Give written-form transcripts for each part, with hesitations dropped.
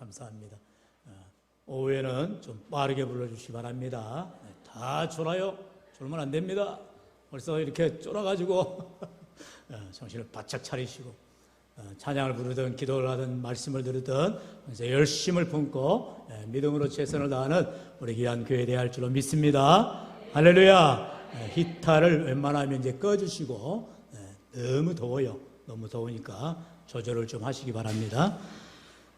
감사합니다. 오후에는 좀 빠르게 불러주시기 바랍니다. 다 졸아요. 졸면 안 됩니다. 벌써 이렇게 쫄아가지고 정신을 바짝 차리시고 찬양을 부르든 기도를 하든 말씀을 들으든 이제 열심을 품고 믿음으로 최선을 다하는 우리 귀한 교회에 대할 줄로 믿습니다. 할렐루야. 히타를 웬만하면 이제 꺼주시고 너무 더워요. 너무 더우니까 조절을 좀 하시기 바랍니다.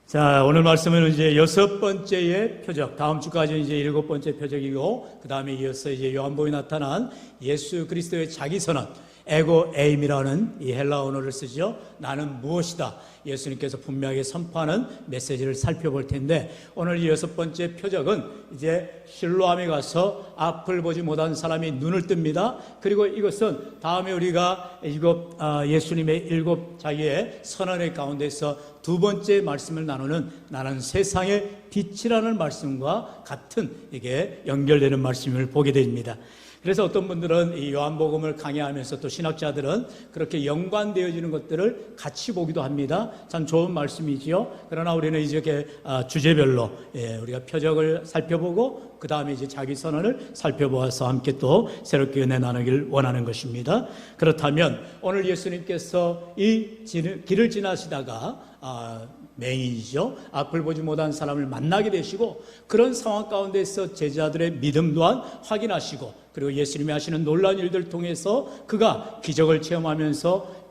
자, 오늘 말씀은 이제 6번째의 표적, 다음 주까지 이제 7번째 표적이고, 그 다음에 이어서 이제 요한복음에 나타난 예수 그리스도의 자기 선언, 에고 에임이라는 이 헬라 언어를 쓰죠. 나는 무엇이다. 예수님께서 분명하게 선포하는 메시지를 살펴볼 텐데, 오늘 이 6번째 표적은 이제 실로암에 가서 앞을 보지 못한 사람이 눈을 뜹니다. 그리고 이것은 다음에 우리가 예수님의 7 자기의 선언의 가운데서 두 번째 말씀을 나누는 나는 세상의 빛이라는 말씀과 같은 이게 연결되는 말씀을 보게 됩니다. 그래서 어떤 분들은 이 요한복음을 강의하면서 또 신학자들은 그렇게 연관되어지는 것들을 같이 보기도 합니다. 참 좋은 말씀이지요. 그러나 우리는 이렇게 주제별로 우리가 표적을 살펴보고 그 다음에 이제 자기 선언을 살펴보아서 함께 또 새롭게 은혜 나누기를 원하는 것입니다. 그렇다면 오늘 예수님께서 이 길을 지나시다가 맹인이죠. 앞을 보지 못한 사람을 만나게 되시고 그런 상황 가운데서 제자들의 믿음 또한 확인하시고 그리고 예수님이 하시는 놀라운 일들을 통해서 그가 기적을 체험하면서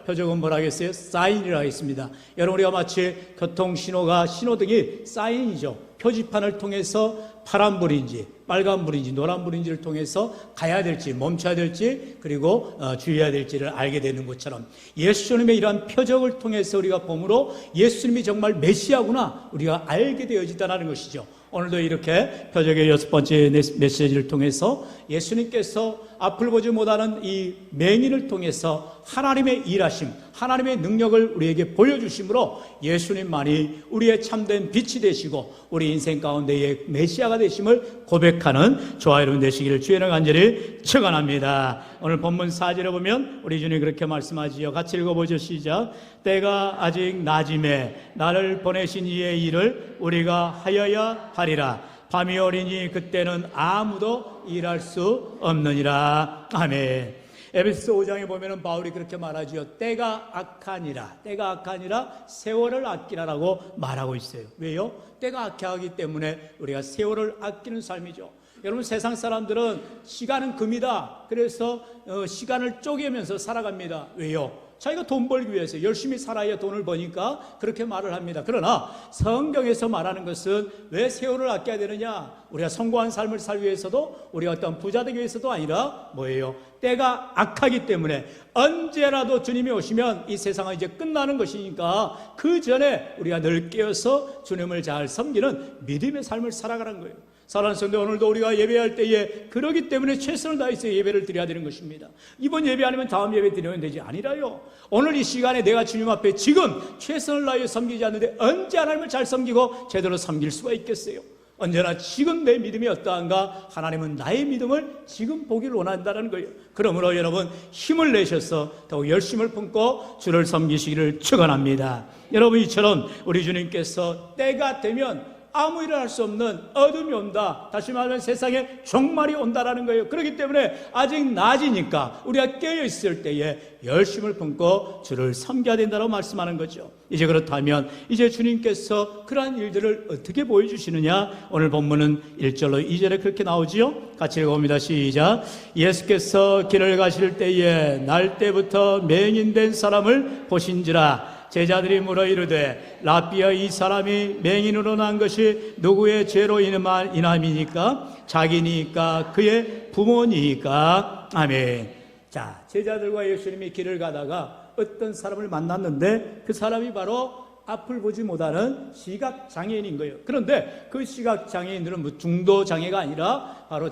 표적은 뭐라 하겠어요? 사인이라 하겠습니다. 여러분 우리가 마치 교통신호가 신호등이 사인이죠. 표지판을 통해서 파란불인지 빨간불인지 노란불인지를 통해서 가야 될지 멈춰야 될지 그리고 주의해야 될지를 알게 되는 것처럼 예수님의 이러한 표적을 통해서 우리가 봄으로 예수님이 정말 메시아구나 우리가 알게 되어지다는 것이죠. 오늘도 이렇게 표적의 6번째 메시지를 통해서 예수님께서 앞을 보지 못하는 이 맹인을 통해서 하나님의 일하심, 하나님의 능력을 우리에게 보여주심으로 예수님만이 우리의 참된 빛이 되시고 우리 인생 가운데의 메시아가 되심을 고백하는 저와 여러분 되시기를 주의 이름으로 간절히 축원합니다. 오늘 본문 4절에 보면 우리 주님 그렇게 말씀하지요. 같이 읽어보죠. 시작. 때가 아직 낮임에 나를 보내신 이의 일을 우리가 하여야 하리라. 밤이 오리니 그때는 아무도 일할 수 없느니라. 아멘. 에베소 5장에 보면은 바울이 그렇게 말하지요. 때가 악하니라 세월을 아끼라라고 말하고 있어요. 왜요? 때가 악하기 때문에 우리가 세월을 아끼는 삶이죠. 여러분 세상 사람들은 시간은 금이다. 그래서 시간을 쪼개면서 살아갑니다. 왜요? 자기가 돈 벌기 위해서 열심히 살아야 돈을 버니까 그렇게 말을 합니다. 그러나 성경에서 말하는 것은 왜 세월을 아껴야 되느냐? 우리가 성공한 삶을 살기 위해서도 우리가 어떤 부자 되기 위해서도 아니라 뭐예요? 때가 악하기 때문에 언제라도 주님이 오시면 이 세상은 이제 끝나는 것이니까 그 전에 우리가 늘 깨어서 주님을 잘 섬기는 믿음의 삶을 살아가는 거예요. 사랑하는 성도 오늘도 우리가 예배할 때에 그러기 때문에 최선을 다해서 예배를 드려야 되는 것입니다. 이번 예배 아니면 다음 예배 드리면 되지 아니라요. 오늘 이 시간에 내가 주님 앞에 지금 최선을 다해 섬기지 않는데 언제 하나님을 잘 섬기고 제대로 섬길 수가 있겠어요? 언제나 지금 내 믿음이 어떠한가 하나님은 나의 믿음을 지금 보기를 원한다는 거예요. 그러므로 여러분 힘을 내셔서 더욱 열심을 품고 주를 섬기시기를 축원합니다. 여러분 이처럼 우리 주님께서 때가 되면 아무 일을 할 수 없는 어둠이 온다. 다시 말하면 세상에 종말이 온다라는 거예요. 그렇기 때문에 아직 낮이니까 우리가 깨어있을 때에 열심을 품고 주를 섬겨야 된다고 말씀하는 거죠. 이제 그렇다면 이제 주님께서 그러한 일들을 어떻게 보여주시느냐? 오늘 본문은 1절로 2절에 그렇게 나오지요. 같이 읽어봅니다. 시작. 예수께서 길을 가실 때에 날 때부터 맹인된 사람을 보신지라. 제자들이 물어 이르되 라삐야 이 사람이 맹인으로 난 것이 누구의 죄로 인함이니까? 자기니까 그의 부모니까? 아멘. 자, 제자들과 예수님이 길을 가다가 어떤 사람을 만났는데 그 사람이 바로 앞을 보지 못하는 시각장애인인 거예요. 그런데 그 시각장애인들은 뭐 중도장애가 아니라 바로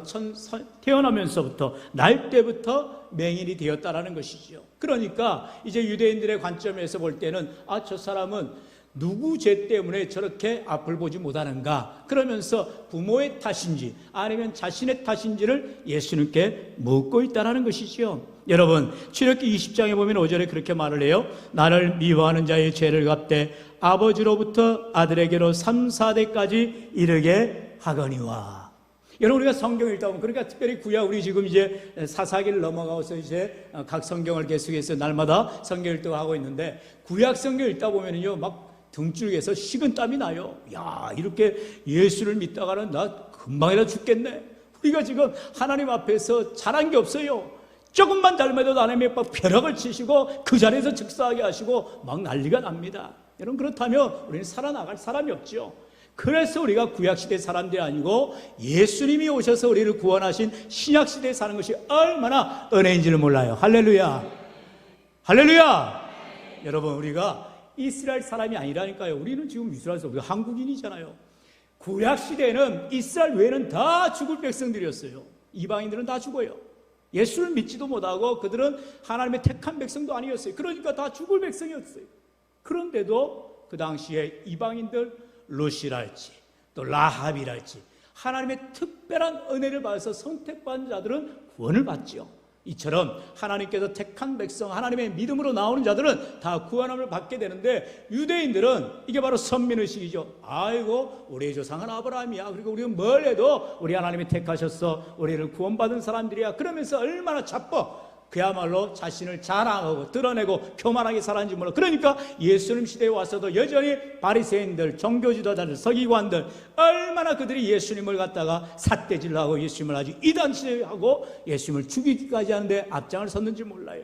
태어나면서부터 날 때부터 맹인이 되었다라는 것이지요. 그러니까 이제 유대인들의 관점에서 볼 때는 저 사람은 누구 죄 때문에 저렇게 앞을 보지 못하는가? 그러면서 부모의 탓인지 아니면 자신의 탓인지를 예수님께 묻고 있다는 것이지요. 여러분, 출애굽기 20장에 보면 5절에 그렇게 말을 해요. 나를 미워하는 자의 죄를 갚되 아버지로부터 아들에게로 3, 4대까지 이르게 하거니와. 여러분, 우리가 성경을 읽다 보면, 그러니까 특별히 구약, 우리 지금 이제 사사기를 넘어가서 이제 각 성경을 계속해서 날마다 성경 읽다고 하고 있는데, 구약 성경 읽다 보면요, 막 등줄기에서 식은땀이 나요. 야, 이렇게 예수를 믿다가는 나 금방이라 죽겠네. 우리가 지금 하나님 앞에서 잘한 게 없어요. 조금만 잘못해도 하나님이 막 벼락을 치시고 그 자리에서 즉사하게 하시고 막 난리가 납니다. 여러분, 그렇다면 우리는 살아나갈 사람이 없죠. 그래서 우리가 구약시대 사람들이 아니고 예수님이 오셔서 우리를 구원하신 신약시대에 사는 것이 얼마나 은혜인지를 몰라요. 할렐루야, 할렐루야. 여러분, 우리가 이스라엘 사람이 아니라니까요. 우리는 지금 이스라엘에서 우리가 한국인이잖아요. 구약시대에는 이스라엘 외에는 다 죽을 백성들이었어요. 이방인들은 다 죽어요. 예수를 믿지도 못하고 그들은 하나님의 택한 백성도 아니었어요. 그러니까 다 죽을 백성이었어요. 그런데도 그 당시에 이방인들, 롯이랄지 또 라합이랄지 하나님의 특별한 은혜를 받아서 선택받은 자들은 구원을 받죠. 이처럼 하나님께서 택한 백성, 하나님의 믿음으로 나오는 자들은 다 구원함을 받게 되는데, 유대인들은 이게 바로 선민의식이죠. 아이고, 우리의 조상은 아브라함이야. 그리고 우리는 뭘 해도 우리 하나님이 택하셨어. 우리를 구원받은 사람들이야. 그러면서 얼마나 자뻑, 그야말로 자신을 자랑하고 드러내고 교만하게 살았는지 몰라. 그러니까 예수님 시대에 와서도 여전히 바리새인들, 종교지도자들, 서기관들 얼마나 그들이 예수님을 갖다가 삿대질하고 예수님을 아주 이단시하고 예수님을 죽이기까지 하는데 앞장을 섰는지 몰라요.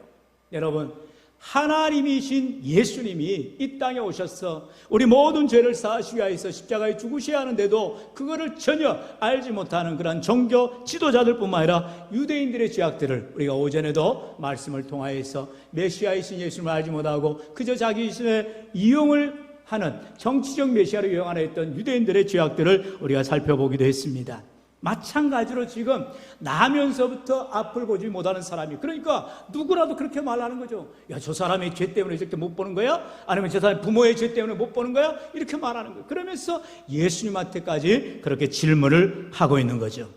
여러분, 하나님이신 예수님이 이 땅에 오셔서 우리 모든 죄를 사하시기 위해서 십자가에 죽으셔야 하는데도 그거를 전혀 알지 못하는 그런 종교 지도자들뿐만 아니라 유대인들의 죄악들을 우리가 오전에도 말씀을 통하여서 메시아이신 예수님을 알지 못하고 그저 자기 자신의 이용을 하는 정치적 메시아를 이용하려 했던 유대인들의 죄악들을 우리가 살펴보기도 했습니다. 마찬가지로 지금 나면서부터 앞을 보지 못하는 사람이, 그러니까 누구라도 그렇게 말하는 거죠. 야, 저 사람의 죄 때문에 저렇게 못 보는 거야? 아니면 저 사람의 부모의 죄 때문에 못 보는 거야? 이렇게 말하는 거예요. 그러면서 예수님한테까지 그렇게 질문을 하고 있는 거죠.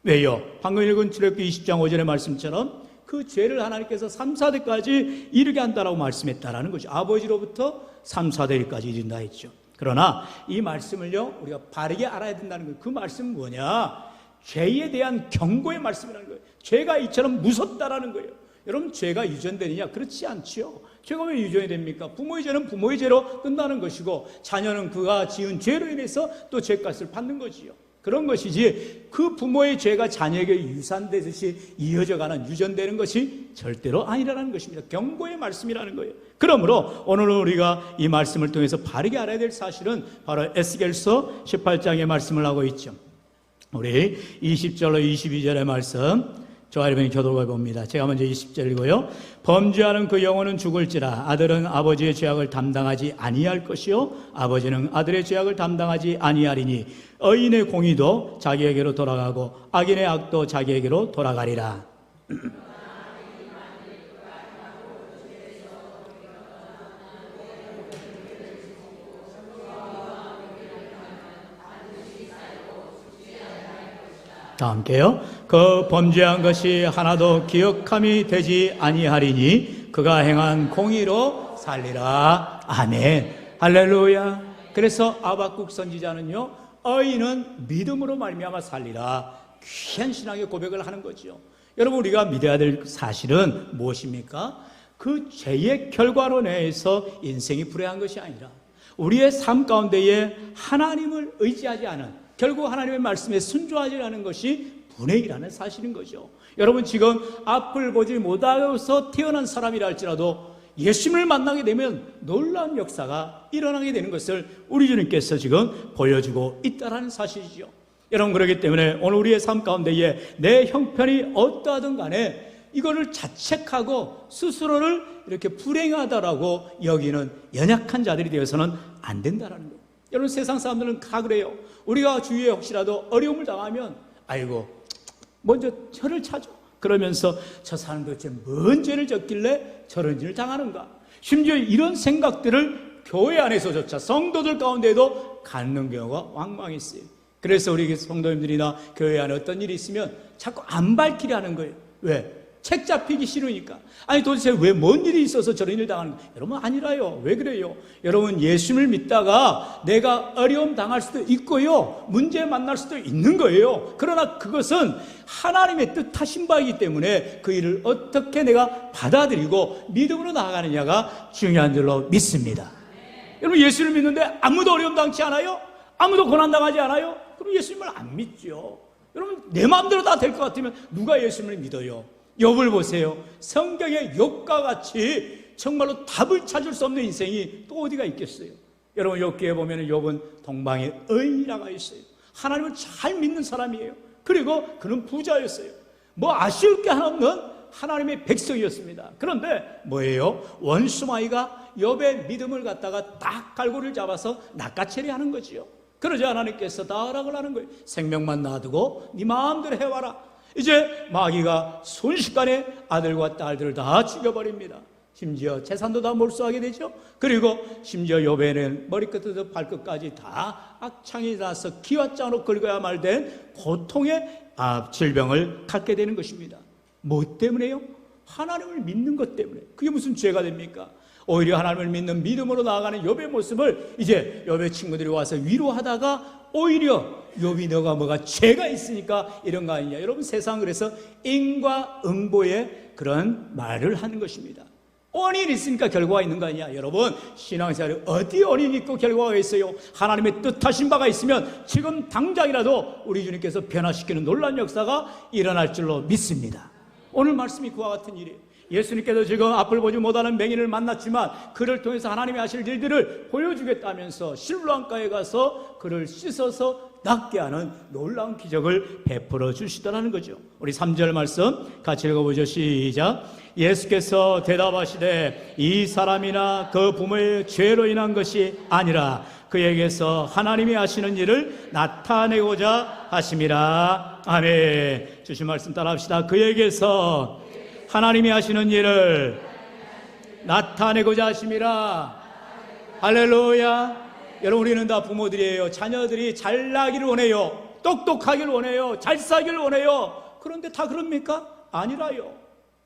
왜요? 방금 읽은 출애굽기 20장 5절의 말씀처럼 그 죄를 하나님께서 3, 4대까지 이르게 한다라고 말씀했다라는 거죠. 아버지로부터 3, 4대까지 이른다 했죠. 그러나 이 말씀을요, 우리가 바르게 알아야 된다는 거예요. 그 말씀은 뭐냐? 죄에 대한 경고의 말씀이라는 거예요. 죄가 이처럼 무섭다라는 거예요. 여러분, 죄가 유전되느냐? 그렇지 않죠. 죄가 왜 유전이 됩니까? 부모의 죄는 부모의 죄로 끝나는 것이고 자녀는 그가 지은 죄로 인해서 또 죄값을 받는 것이요. 그런 것이지 그 부모의 죄가 자녀에게 유산되듯이 이어져가는, 유전되는 것이 절대로 아니라는 것입니다. 경고의 말씀이라는 거예요. 그러므로 오늘은 우리가 이 말씀을 통해서 바르게 알아야 될 사실은 바로 에스겔서 18장의 말씀을 하고 있죠. 우리 20절로 22절의 말씀 저와 여러분이 교독해 봅니다. 제가 먼저 20절이고요. 범죄하는 그 영혼은 죽을지라. 아들은 아버지의 죄악을 담당하지 아니할 것이요 아버지는 아들의 죄악을 담당하지 아니하리니 의인의 공의도 자기에게로 돌아가고 악인의 악도 자기에게로 돌아가리라. 다 함께요. 그 범죄한 것이 하나도 기억함이 되지 아니하리니 그가 행한 공의로 살리라. 아멘. 할렐루야. 그래서 아박국 선지자는요, 의인은 믿음으로 말미암아 살리라. 귀한 신앙의 고백을 하는 거죠. 여러분, 우리가 믿어야 될 사실은 무엇입니까? 그 죄의 결과로 인해서 인생이 불행한 것이 아니라 우리의 삶 가운데에 하나님을 의지하지 않은, 결국 하나님의 말씀에 순종하지 않는 것이 불행이라는 사실인 거죠. 여러분, 지금 앞을 보지 못하여서 태어난 사람이라 할지라도 예수님을 만나게 되면 놀라운 역사가 일어나게 되는 것을 우리 주님께서 지금 보여주고 있다는 사실이죠. 여러분, 그렇기 때문에 오늘 우리의 삶 가운데에 내 형편이 어떠하든 간에 이거를 자책하고 스스로를 이렇게 불행하다라고 여기는 연약한 자들이 되어서는 안 된다는 거예요. 여러분, 세상 사람들은 다 그래요. 우리가 주위에 혹시라도 어려움을 당하면 아이고 먼저 저를 찾아. 그러면서 저 사람 도대체 뭔 죄를 졌길래 저런 일을 당하는가. 심지어 이런 생각들을 교회 안에서조차 성도들 가운데에도 갖는 경우가 왕왕 있어요. 그래서 우리 성도님들이나 교회 안에 어떤 일이 있으면 자꾸 안 밝히려 하는 거예요. 왜? 책 잡히기 싫으니까. 아니 도대체 왜 뭔 일이 있어서 저런 일 당하는 거예요? 여러분 아니라요. 왜 그래요? 여러분 예수님을 믿다가 내가 어려움 당할 수도 있고요, 문제 만날 수도 있는 거예요. 그러나 그것은 하나님의 뜻하신 바이기 때문에 그 일을 어떻게 내가 받아들이고 믿음으로 나아가느냐가 중요한 줄로 믿습니다. 여러분 예수를 믿는데 아무도 어려움 당치 않아요? 아무도 고난당하지 않아요? 그럼 예수님을 안 믿죠. 여러분 내 마음대로 다 될 것 같으면 누가 예수님을 믿어요? 욥을 보세요. 성경의 욥과 같이 정말로 답을 찾을 수 없는 인생이 또 어디가 있겠어요? 여러분 욥기에 보면 욥은 동방에 의인이라고 있어요. 하나님을 잘 믿는 사람이에요. 그리고 그는 부자였어요. 뭐 아쉬울 게 하나 없는 하나님의 백성이었습니다. 그런데 뭐예요? 원수마이가 욥의 믿음을 갖다가 딱 갈고리를 잡아서 낚아채리하는 거지요. 그러자 하나님께서 다 허락을 하는 거예요. 생명만 놔두고 네 마음대로 해와라. 이제 마귀가 순식간에 아들과 딸들을 다 죽여버립니다. 심지어 재산도 다 몰수하게 되죠. 그리고 심지어 욥에는 머리끝부터 발끝까지 다 악창이 나서 기와장으로 긁어야 말된 고통의 질병을 갖게 되는 것입니다. 뭐 때문에요? 하나님을 믿는 것 때문에. 그게 무슨 죄가 됩니까? 오히려 하나님을 믿는 믿음으로 나아가는 욥의 모습을 이제 욥의 친구들이 와서 위로하다가 오히려 욥이 너가 뭐가 죄가 있으니까 이런 거 아니냐. 여러분 세상 그래서 인과응보의 그런 말을 하는 것입니다. 원인이 있으니까 결과가 있는 거 아니냐. 여러분 신앙생활에 어디 원인이 있고 결과가 있어요? 하나님의 뜻하신 바가 있으면 지금 당장이라도 우리 주님께서 변화시키는 놀라운 역사가 일어날 줄로 믿습니다. 오늘 말씀이 그와 같은 일이에요. 예수님께서 지금 앞을 보지 못하는 맹인을 만났지만 그를 통해서 하나님이 하실 일들을 보여주겠다면서 실로암가에 가서 그를 씻어서 낫게 하는 놀라운 기적을 베풀어 주시더라는 거죠. 우리 3절 말씀 같이 읽어보죠. 시작. 예수께서 대답하시되 이 사람이나 그 부모의 죄로 인한 것이 아니라 그에게서 하나님이 하시는 일을 나타내고자 하심이라. 아멘. 주신 말씀 따라합시다. 그에게서 하나님이 하시는 일을 나타내고자 하심이라. 할렐루야. 여러분 우리는 다 부모들이에요. 자녀들이 잘나기를 원해요. 똑똑하기를 원해요. 잘 살기를 원해요. 그런데 다 그럽니까? 아니라요.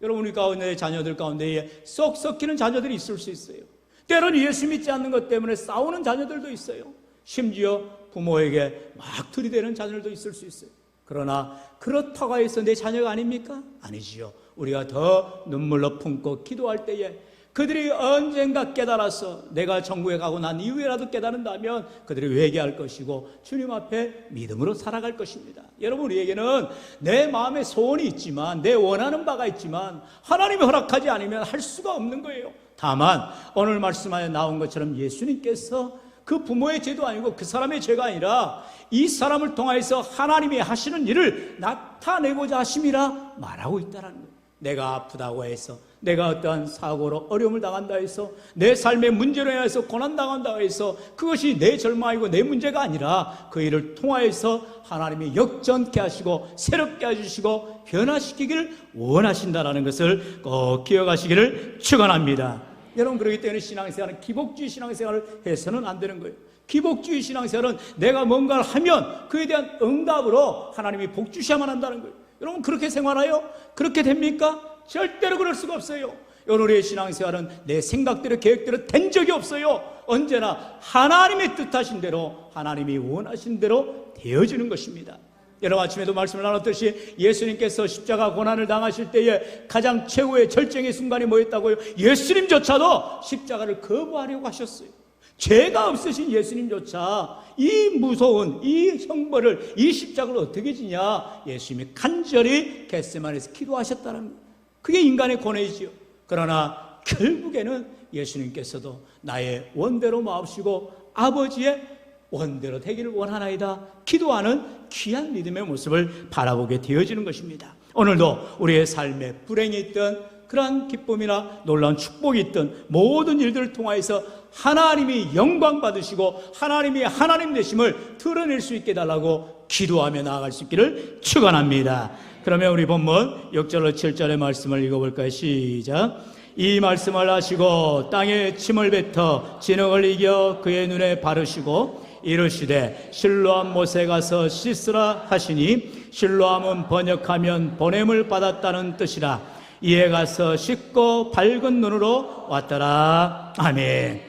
여러분 우리 가운데 자녀들 가운데에 쏙 섞이는 자녀들이 있을 수 있어요. 때로는 예수 믿지 않는 것 때문에 싸우는 자녀들도 있어요. 심지어 부모에게 막 들이대는 자녀들도 있을 수 있어요. 그러나 그렇다고 해서 내 자녀가 아닙니까? 아니지요. 우리가 더 눈물로 품고 기도할 때에 그들이 언젠가 깨달아서 내가 천국에 가고 난 이후에라도 깨달은다면 그들이 회개할 것이고 주님 앞에 믿음으로 살아갈 것입니다. 여러분 우리에게는 내 마음에 소원이 있지만 내 원하는 바가 있지만 하나님이 허락하지 않으면 할 수가 없는 거예요. 다만 오늘 말씀에 나온 것처럼 예수님께서 그 부모의 죄도 아니고 그 사람의 죄가 아니라 이 사람을 통하여서 하나님이 하시는 일을 나타내고자 하심이라 말하고 있다는 거예요. 내가 아프다고 해서, 내가 어떠한 사고로 어려움을 당한다 해서, 내 삶의 문제로 인해서 고난당한다 해서 그것이 내 절망이고 내 문제가 아니라 그 일을 통하여서 하나님이 역전케 하시고 새롭게 해주시고 변화시키기를 원하신다는 것을 꼭 기억하시기를 축원합니다. 여러분 그렇기 때문에 신앙생활은 기복주의 신앙생활을 해서는 안 되는 거예요. 기복주의 신앙생활은 내가 뭔가를 하면 그에 대한 응답으로 하나님이 복 주셔야만 한다는 거예요. 여러분 그렇게 생활해요? 그렇게 됩니까? 절대로 그럴 수가 없어요. 우리의 신앙생활은 내 생각대로 계획대로 된 적이 없어요. 언제나 하나님의 뜻하신 대로 하나님이 원하신 대로 되어지는 것입니다. 여러분 아침에도 말씀을 나눴듯이 예수님께서 십자가 고난을 당하실 때에 가장 최고의 절정의 순간이 뭐였다고요? 예수님조차도 십자가를 거부하려고 하셨어요. 죄가 없으신 예수님조차 이 무서운 이 형벌을, 이 십자가를 어떻게 지냐? 예수님이 간절히 겟세마네에서 기도하셨다는 거예요. 그게 인간의 고뇌이지요. 그러나 결국에는 예수님께서도 나의 원대로 마옵시고 아버지의 원대로 되기를 원하나이다 기도하는 귀한 믿음의 모습을 바라보게 되어지는 것입니다. 오늘도 우리의 삶에 불행이 있든 그러한 기쁨이나 놀라운 축복이 있든 모든 일들을 통하여서 하나님이 영광 받으시고 하나님이 하나님 되심을 드러낼 수 있게 해달라고 기도하며 나아갈 수 있기를 축원합니다. 그러면 우리 본문 6절로 7절의 말씀을 읽어볼까요? 시작. 이 말씀을 하시고 땅에 침을 뱉어 진흙을 이겨 그의 눈에 바르시고 이르시되 실로암 못에 가서 씻으라 하시니 실로암은 번역하면 보냄을 받았다는 뜻이라. 이에 가서 씻고 밝은 눈으로 왔더라. 아멘.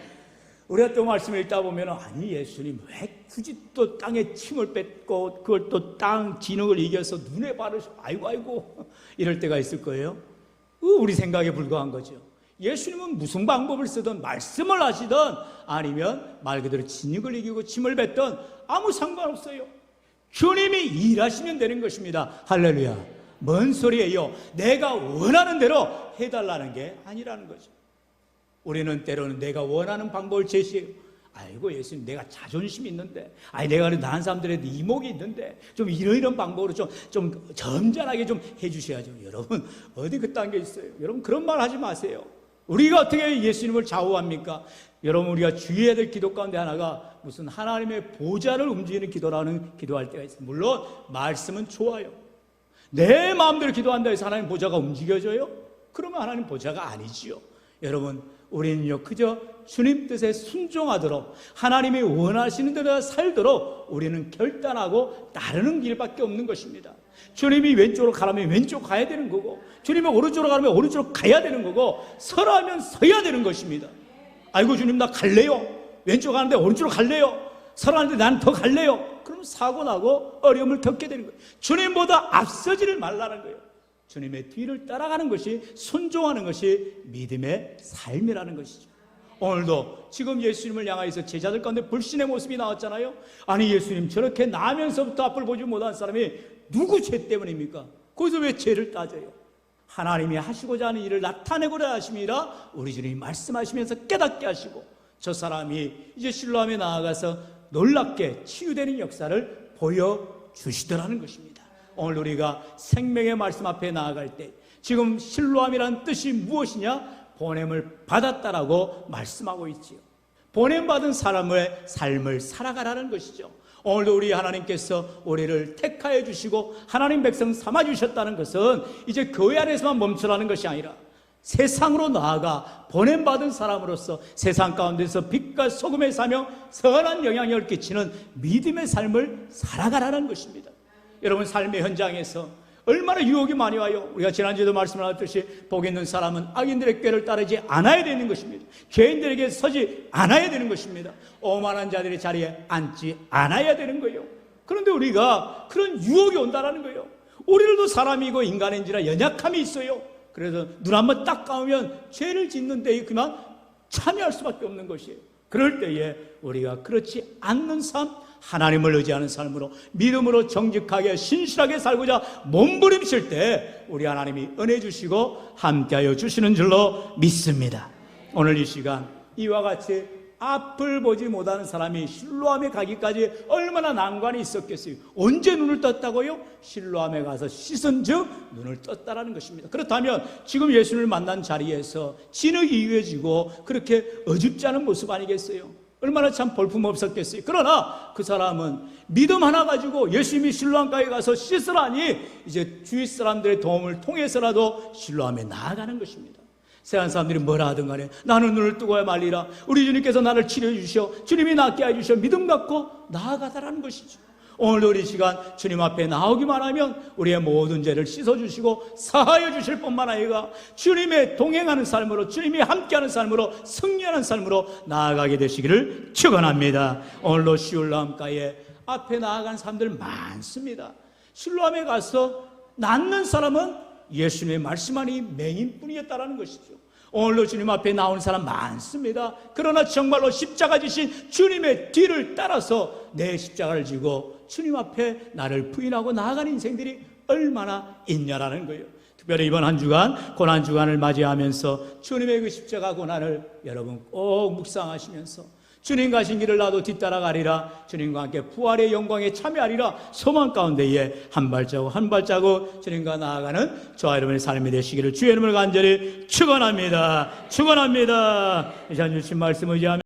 우리가 또 말씀을 읽다 보면 아니 예수님 왜 굳이 또 땅에 침을 뱉고 그걸 또 땅 진흙을 이겨서 눈에 바르시고 아이고 이럴 때가 있을 거예요. 우리 생각에 불과한 거죠. 예수님은 무슨 방법을 쓰든 말씀을 하시든 아니면 말 그대로 진흙을 이기고 침을 뱉든 아무 상관없어요. 주님이 일하시면 되는 것입니다. 할렐루야. 뭔 소리예요? 내가 원하는 대로 해달라는 게 아니라는 거죠. 우리는 때로는 내가 원하는 방법을 제시해요. 아이고 예수님 내가 자존심이 있는데 내가 나은 사람들한테 이목이 있는데 좀 이런 방법으로 좀 점잖하게 좀 해주셔야죠. 여러분 어디 그딴 게 있어요. 여러분 그런 말 하지 마세요. 우리가 어떻게 예수님을 좌우합니까? 여러분 우리가 주의해야 될 기도 가운데 하나가 무슨 하나님의 보좌를 움직이는 기도라는 기도할 때가 있어요. 물론 말씀은 좋아요. 내 마음대로 기도한다 해서 하나님 보좌가 움직여져요? 그러면 하나님 보좌가 아니지요. 여러분 우리는요 그저 주님 뜻에 순종하도록 하나님이 원하시는 대로 살도록 우리는 결단하고 따르는 길밖에 없는 것입니다. 주님이 왼쪽으로 가라면 왼쪽 가야 되는 거고 주님이 오른쪽으로 가라면 오른쪽으로 가야 되는 거고 서라면 서야 되는 것입니다. 아이고 주님 나 갈래요. 왼쪽 가는데 오른쪽으로 갈래요. 서라는데 나는 더 갈래요. 그럼 사고 나고 어려움을 겪게 되는 거예요. 주님보다 앞서지를 말라는 거예요. 주님의 뒤를 따라가는 것이 순종하는 것이 믿음의 삶이라는 것이죠. 오늘도 지금 예수님을 향하여서 제자들 가운데 불신의 모습이 나왔잖아요. 아니 예수님 저렇게 나면서부터 앞을 보지 못한 사람이 누구 죄 때문입니까? 거기서 왜 죄를 따져요? 하나님이 하시고자 하는 일을 나타내고자 하심이라 우리 주님이 말씀하시면서 깨닫게 하시고 저 사람이 이제 실로암에 나아가서 놀랍게 치유되는 역사를 보여주시더라는 것입니다. 오늘 우리가 생명의 말씀 앞에 나아갈 때 지금 실로암이라는 뜻이 무엇이냐? 보냄을 받았다라고 말씀하고 있지요. 보냄받은 사람의 삶을 살아가라는 것이죠. 오늘도 우리 하나님께서 우리를 택하여 주시고 하나님 백성 삼아 주셨다는 것은 이제 교회 안에서만 멈추라는 것이 아니라 세상으로 나아가 보냄받은 사람으로서 세상 가운데서 빛과 소금의 사명 선한 영향력을 끼치는 믿음의 삶을 살아가라는 것입니다. 여러분 삶의 현장에서 얼마나 유혹이 많이 와요. 우리가 지난주에도 말씀을 하셨듯이 복 있는 사람은 악인들의 꾀를 따르지 않아야 되는 것입니다. 죄인들에게 서지 않아야 되는 것입니다. 오만한 자들의 자리에 앉지 않아야 되는 거예요. 그런데 우리가 그런 유혹이 온다는 거예요. 우리들도 사람이고 인간인지라 연약함이 있어요. 그래서 눈 한번 딱 감으면 죄를 짓는 데에 그만 참여할 수밖에 없는 것이에요. 그럴 때에 우리가 그렇지 않는 삶, 하나님을 의지하는 삶으로 믿음으로 정직하게 신실하게 살고자 몸부림칠 때 우리 하나님이 은혜 주시고 함께하여 주시는 줄로 믿습니다. 오늘 이 시간 이와 같이 앞을 보지 못하는 사람이 실로암에 가기까지 얼마나 난관이 있었겠어요. 언제 눈을 떴다고요? 실로암에 가서 씻은 즉 눈을 떴다라는 것입니다. 그렇다면 지금 예수님을 만난 자리에서 진흙이 이어지고 그렇게 어줍지 않은 모습 아니겠어요? 얼마나 참 볼품없었겠어요. 그러나 그 사람은 믿음 하나 가지고 예수님이 실로암가에 가서 씻으라니 이제 주위 사람들의 도움을 통해서라도 실로암에 나아가는 것입니다. 세상 사람들이 뭐라 하든 간에 나는 눈을 뜨고야 말리라. 우리 주님께서 나를 치료해 주시오. 주님이 낫게 해주시오. 믿음 갖고 나아가다라는 것이죠. 오늘도 우리 시간 주님 앞에 나오기만 하면 우리의 모든 죄를 씻어주시고 사하여 주실 뿐만 아니라 주님의 동행하는 삶으로 주님이 함께하는 삶으로 승리하는 삶으로 나아가게 되시기를 축원합니다. 오늘도 실로암가에 앞에 나아간 사람들 많습니다. 실로암에 가서 낫는 사람은 예수님의 말씀만이 맹인뿐이었다라는 것이죠. 오늘도 주님 앞에 나온 사람 많습니다. 그러나 정말로 십자가 지신 주님의 뒤를 따라서 내 십자가를 지고 주님 앞에 나를 부인하고 나아가는 인생들이 얼마나 있냐라는 거예요. 특별히 이번 한 주간 고난주간을 맞이하면서 주님의 그 십자가 고난을 여러분 꼭 묵상하시면서 주님 가신 길을 나도 뒤따라가리라. 주님과 함께 부활의 영광에 참여하리라. 소망 가운데에 한 발자국 한 발자국 주님과 나아가는 저와 여러분의 삶이 되시기를 주의 이름을 간절히 축원합니다. 축원합니다. 이 시간 주신 말씀 의지하며